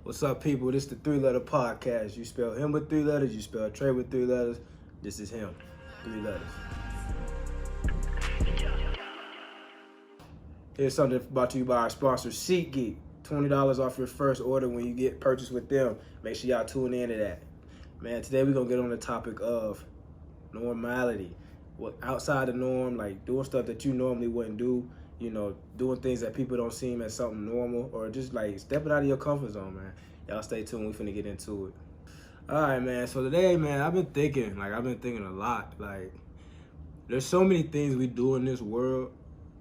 What's up, people? This is the Three Letter Podcast. You spell him with 3 letters, you spell Trey with 3 letters. This is him, 3 letters. Here's something brought to you by our sponsor, SeatGeek. $20 off your first order when you get purchased with them. Make sure y'all tune in to that. Man, today we're going to get on the topic of normality. What outside the norm, like doing stuff that you normally wouldn't do. You know, doing things that people don't seem as something normal, or just like stepping out of your comfort zone, man. Y'all stay tuned. We finna get into it. All right, man. So today, man, I've been thinking a lot. Like, there's so many things we do in this world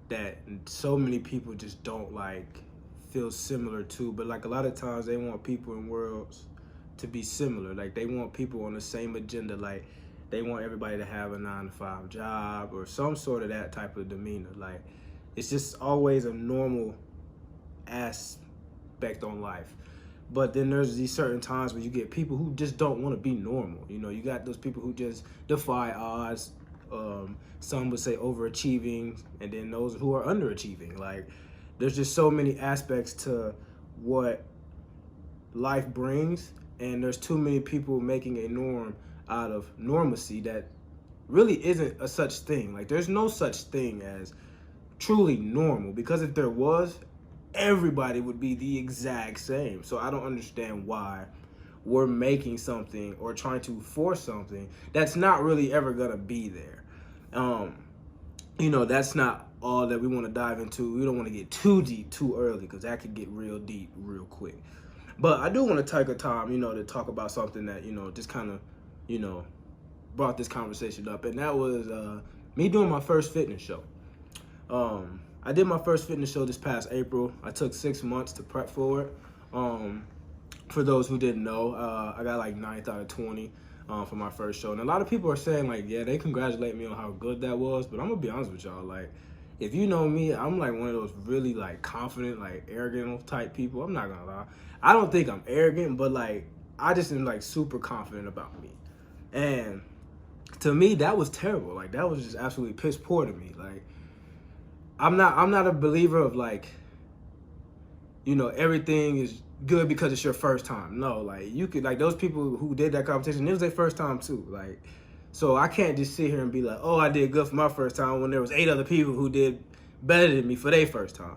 that so many people just don't like feel similar to. But like a lot of times, they want people in worlds to be similar. Like they want people on the same agenda. Like they want everybody to have a 9-to-5 job or some sort of that type of demeanor. Like. It's just always a normal aspect on life. But then there's these certain times where you get people who just don't want to be normal. You know, you got those people who just defy odds. Some would say overachieving, and then those who are underachieving. Like, there's just so many aspects to what life brings, and there's too many people making a norm out of normalcy that really isn't a such thing. Like, there's no such thing as truly normal, because if there was, everybody would be the exact same. So I don't understand why we're making something or trying to force something that's not really ever gonna be there. You know, that's not all that we want to dive into. We don't want to get too deep too early, because that could get real deep real quick. But I do want to take a time, you know, to talk about something that, you know, just kind of, you know, brought this conversation up, and that was me doing my first fitness show. I did my first fitness show this past April. I took 6 months to prep for it. For those who didn't know, I got like 9th out of 20 for my first show. And a lot of people are saying like, yeah, they congratulate me on how good that was. But I'm gonna be honest with y'all, like, if you know me, I'm like one of those really like confident, like arrogant type people. I'm not gonna lie. I don't think I'm arrogant, but like, I just am like super confident about me. And to me, that was terrible. Like, that was just absolutely piss poor to me. Like, I'm not a believer of like, you know, everything is good because it's your first time. No, like, you could, like, those people who did that competition, it was their first time too. Like, so I can't just sit here and be like, oh, I did good for my first time when there was 8 other people who did better than me for their first time.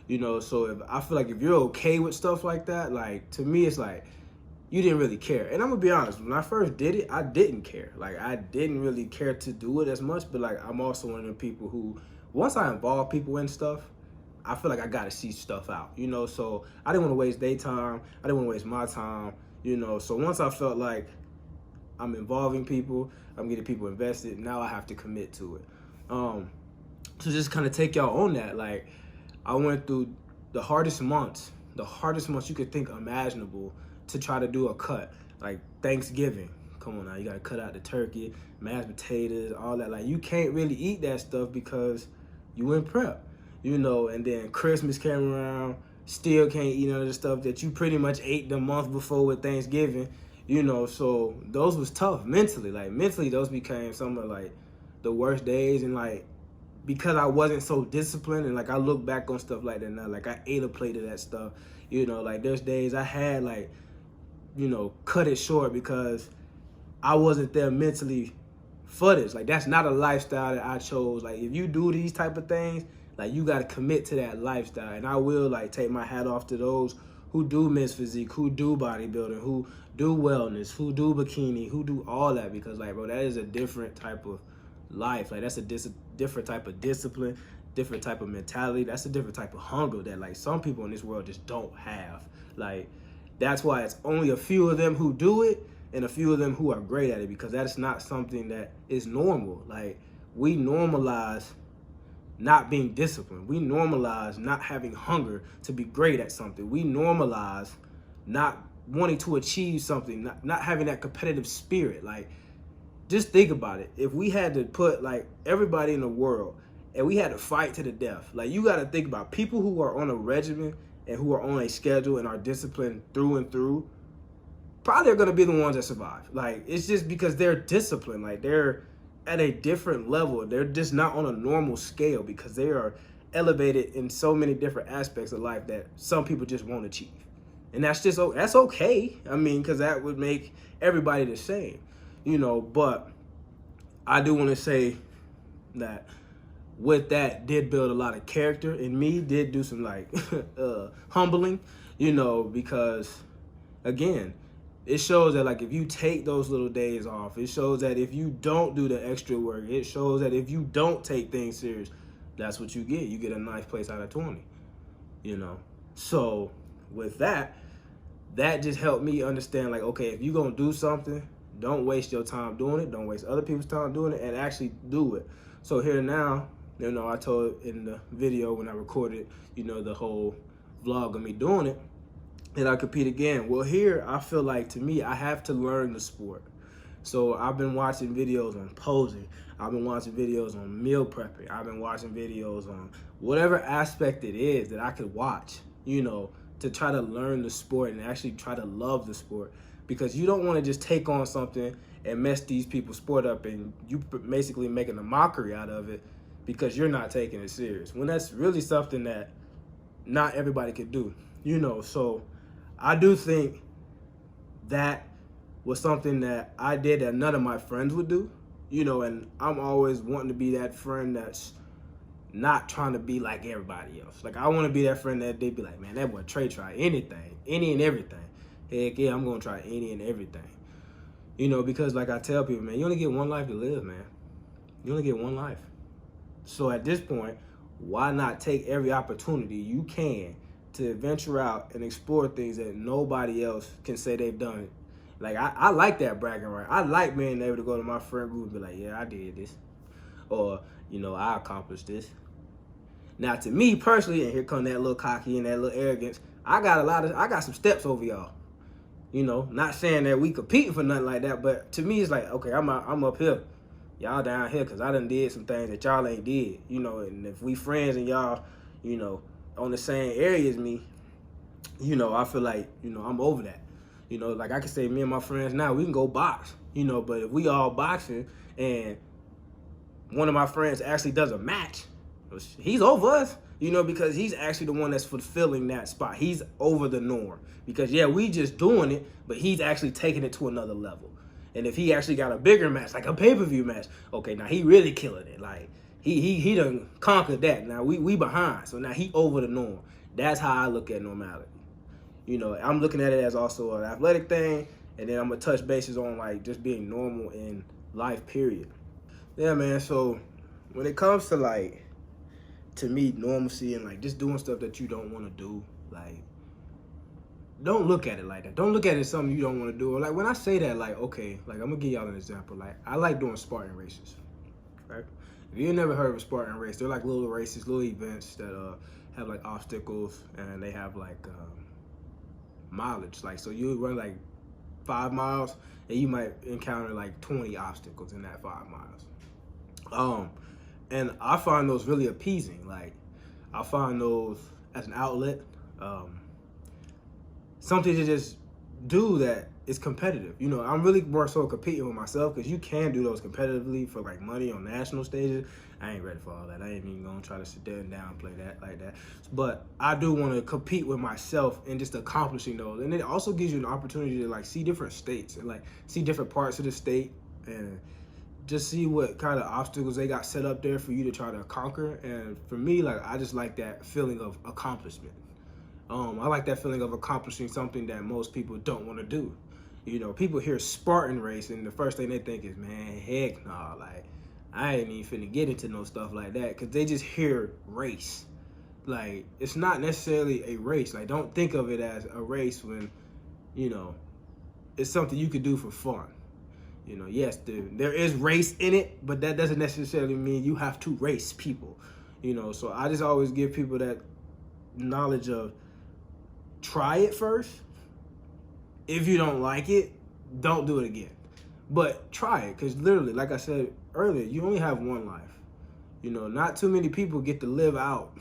You know, so if I feel like if you're okay with stuff like that, like, to me, it's like, you didn't really care. And I'm gonna be honest, when I first did it, I didn't care. Like, I didn't really care to do it as much, but like, I'm also one of the people who, once I involve people in stuff, I feel like I gotta see stuff out, you know? So I didn't wanna waste their time. I didn't wanna waste my time, you know? So once I felt like I'm involving people, I'm getting people invested, now I have to commit to it. So just kind of take y'all on that. Like, I went through the hardest months you could think imaginable to try to do a cut. Like Thanksgiving. Come on now, you gotta cut out the turkey, mashed potatoes, all that. Like, you can't really eat that stuff because you in prep, you know. And then Christmas came around, still can't eat none of the stuff that you pretty much ate the month before with Thanksgiving, you know. So those was tough mentally. Like, mentally, those became some of like the worst days. And like, because I wasn't so disciplined, and like, I look back on stuff like that now, like, I ate a plate of that stuff, you know. Like, there's days I had like, you know, cut it short because I wasn't there mentally for this. Like, that's not a lifestyle that I chose. Like, if you do these type of things, like, you got to commit to that lifestyle. And I will like take my hat off to those who do Miss Physique, who do bodybuilding, who do wellness, who do bikini, who do all that. Because like, bro, that is a different type of life. Like, that's a different type of discipline, different type of mentality. That's a different type of hunger that like some people in this world just don't have. Like, that's why it's only a few of them who do it, and a few of them who are great at it, because that's not something that is normal. Like, we normalize not being disciplined. We normalize not having hunger to be great at something. We normalize not wanting to achieve something, not having that competitive spirit. Like, just think about it. If we had to put like everybody in the world and we had to fight to the death, like, you got to think about people who are on a regimen and who are on a schedule and are disciplined through and through, probably are going to be the ones that survive. Like, it's just because they're disciplined. Like, they're at a different level. They're just not on a normal scale because they are elevated in so many different aspects of life that some people just won't achieve. And that's okay. I mean, because that would make everybody the same, you know. But I do want to say that with that did build a lot of character in me, did do some like humbling, you know, because again, it shows that like if you take those little days off, it shows that if you don't do the extra work, it shows that if you don't take things serious, that's what you get. You get a nice place out of 20, you know. So with that just helped me understand like, okay, if you're gonna do something, don't waste your time doing it, don't waste other people's time doing it, and actually do it. So here now, you know, I told in the video when I recorded, you know, the whole vlog of me doing it, and I compete again. Well, here I feel like, to me, I have to learn the sport. So I've been watching videos on posing. I've been watching videos on meal prepping. I've been watching videos on whatever aspect it is that I could watch, you know, to try to learn the sport and actually try to love the sport. Because you don't want to just take on something and mess these people's sport up and you basically making a mockery out of it because you're not taking it serious, when that's really something that not everybody could do, you know. So I do think that was something that I did that none of my friends would do, you know, and I'm always wanting to be that friend that's not trying to be like everybody else. Like, I want to be that friend that they'd be like, man, that boy Trey try anything, any and everything. Heck yeah, I'm going to try any and everything. You know, because like I tell people, man, you only get one life to live, man. You only get one life. So at this point, why not take every opportunity you can to venture out and explore things that nobody else can say they've done? Like, I like that bragging right. I like being able to go to my friend group and be like, yeah, I did this. Or, you know, I accomplished this. Now, to me personally, and here come that little cocky and that little arrogance, I got some steps over y'all. You know, not saying that we competing for nothing like that, but to me, it's like, okay, I'm up here. Y'all down here because I done did some things that y'all ain't did, you know, and if we friends and y'all, you know, on the same area as me, you know, I feel like, you know, I'm over that. You know, like I can say me and my friends now, we can go box, you know, but if we all boxing and one of my friends actually does a match, he's over us, you know, because he's actually the one that's fulfilling that spot. He's over the norm because, yeah, we just doing it, but he's actually taking it to another level. And if he actually got a bigger match, like a pay-per-view match, okay, now he really killing it. Like, he done conquered that. Now we behind, so now he over the norm. That's how I look at normality. You know, I'm looking at it as also an athletic thing, and then I'm gonna touch bases on like just being normal in life, period. Yeah, man, so when it comes to like, to me, normalcy and like just doing stuff that you don't want to do, like, don't look at it like that. Don't look at it as something you don't want to do. Or like when I say that, like, okay, like I'm gonna give y'all an example. Like, I like doing Spartan races, right? If you never heard of a Spartan race, they're like little races, little events that have like obstacles and they have like mileage. Like, so you run like 5 miles and you might encounter like 20 obstacles in that 5 miles. And I find those really appeasing. Like, I find those as an outlet, something to just do that is competitive. You know, I'm really more so competing with myself because you can do those competitively for like money on national stages. I ain't ready for all that. I ain't even gonna try to sit there and downplay that like that. But I do want to compete with myself and just accomplishing those. And it also gives you an opportunity to like see different states and like see different parts of the state and just see what kind of obstacles they got set up there for you to try to conquer. And for me, like, I just like that feeling of accomplishment. I like that feeling of accomplishing something that most people don't want to do. You know, people hear Spartan race and the first thing they think is, man, heck nah, like, I ain't even finna get into no stuff like that, because they just hear race. Like, it's not necessarily a race. Like, don't think of it as a race when, you know, it's something you could do for fun. You know, yes, there is race in it, but that doesn't necessarily mean you have to race people. You know, so I just always give people that knowledge of try it first. If you don't like it, don't do it again. But try it, because literally, like I said earlier, you only have one life. You know, not too many people get to live out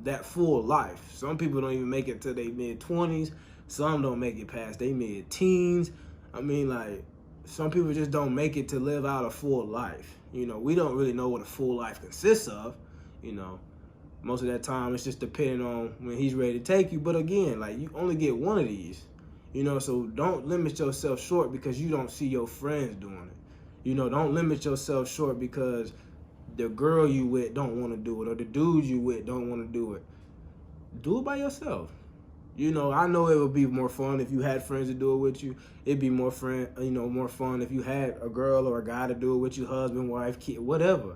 that full life. Some people don't even make it to their mid-20s. Some don't make it past their mid-teens. I mean, like, some people just don't make it to live out a full life. You know, we don't really know what a full life consists of, you know. Most of that time, it's just depending on when he's ready to take you. But again, like, you only get one of these, you know, so don't limit yourself short because you don't see your friends doing it. You know, don't limit yourself short because the girl you with don't want to do it or the dude you with don't want to do it. Do it by yourself. You know, I know it would be more fun if you had friends to do it with you. It'd be more more fun if you had a girl or a guy to do it with you, husband, wife, kid, whatever.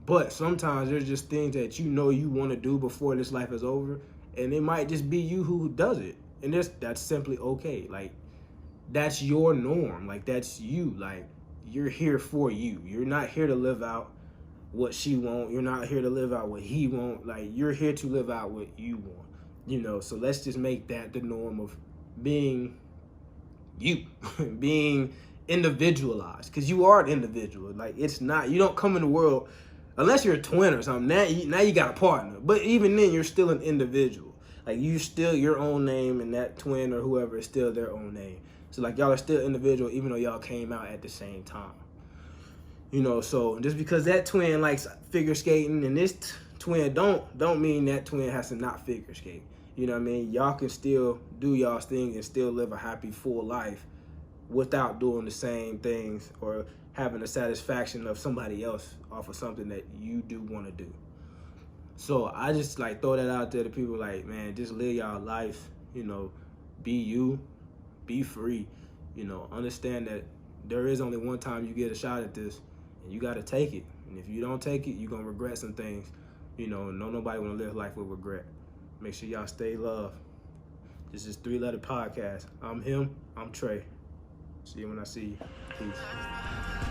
But sometimes there's just things that you know you want to do before this life is over, and it might just be you who does it, and that's simply okay. Like, that's your norm. Like, that's you. Like, you're here for you. You're not here to live out what she want. You're not here to live out what he want. Like, you're here to live out what you want. You know, so let's just make that the norm of being you, being individualized, because you are an individual. Like, it's not, you don't come in the world unless you're a twin or something. Now you got a partner, but even then, you're still an individual. Like, you still your own name, and that twin or whoever is still their own name. So like, y'all are still individual, even though y'all came out at the same time. You know, so just because that twin likes figure skating and this twin don't mean that twin has to not figure skate. You know what I mean? Y'all can still do y'all's thing and still live a happy, full life without doing the same things or having the satisfaction of somebody else off of something that you do want to do. So I just like throw that out there to people, like, man, just live y'all life, you know, be you, be free, you know, understand that there is only one time you get a shot at this, and you got to take it. And if you don't take it, you're going to regret some things. You know, nobody want to live life with regret. Make sure y'all stay loved. This is 3-Letter Podcast. I'm him. I'm Trey. See you when I see you. Peace.